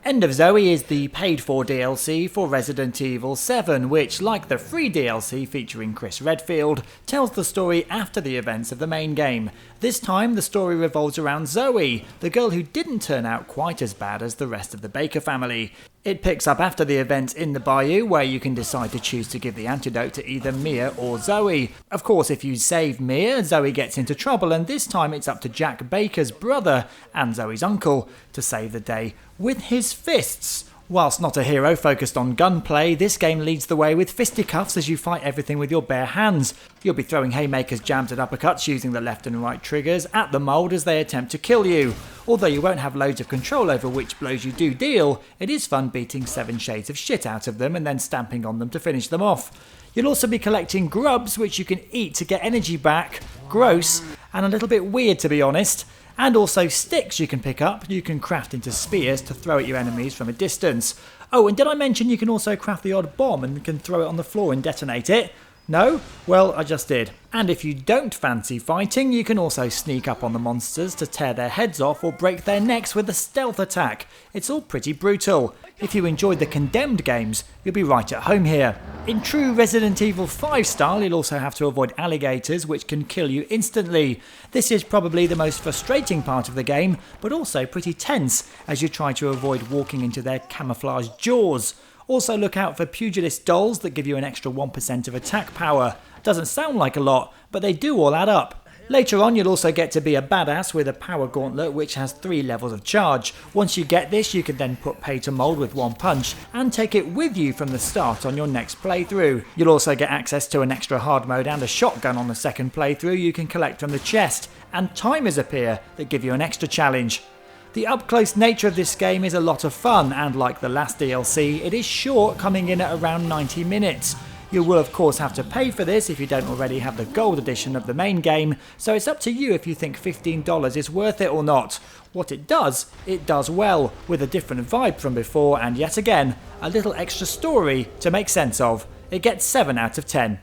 End of Zoe is the paid-for DLC for Resident Evil VII, which, like the free DLC featuring Chris Redfield, tells the story after the events of the main game. This time, the story revolves around Zoe, the girl who didn't turn out quite as bad as the rest of the Baker family. It picks up after the events in the bayou, where you can decide to choose to give the antidote to either Mia or Zoe. Of course, if you save Mia, Zoe gets into trouble, and this time it's up to Jack Baker's brother and Zoe's uncle to save the day with his fists. Whilst not a hero focused on gunplay, this game leads the way with fisticuffs as you fight everything with your bare hands. You'll be throwing haymakers, jabs and uppercuts using the left and right triggers at the Mould as they attempt to kill you. Although you won't have loads of control over which blows you do deal, it is fun beating 7 shades of shit out of them and then stamping on them to finish them off. You'll also be collecting grubs which you can eat to get energy back, gross, and a little bit weird to be honest. And also sticks you can pick up, you can craft into spears to throw at your enemies from a distance. Oh, and did I mention you can also craft the odd bomb and can throw it on the floor and detonate it? No? Well, I just did. And if you don't fancy fighting, you can also sneak up on the monsters to tear their heads off or break their necks with a stealth attack. It's all pretty brutal. If you enjoyed the Condemned games, you'll be right at home here. In true Resident Evil V style, you'll also have to avoid alligators which can kill you instantly. This is probably the most frustrating part of the game, but also pretty tense as you try to avoid walking into their camouflage jaws. Also look out for pugilist dolls that give you an extra 1% of attack power. Doesn't sound like a lot, but they do all add up. Later on you'll also get to be a badass with a power gauntlet which has 3 levels of charge. Once you get this you can then put pay to Mould with 1 punch and take it with you from the start on your next playthrough. You'll also get access to an extra hard mode and a shotgun on the second playthrough you can collect from the chest, and timers appear that give you an extra challenge. The up-close nature of this game is a lot of fun, and like the last DLC, it is short, coming in at around 90 minutes. You will of course have to pay for this if you don't already have the gold edition of the main game, so it's up to you if you think $15 is worth it or not. What it does well, with a different vibe from before and yet again, a little extra story to make sense of. It gets 7 out of 10.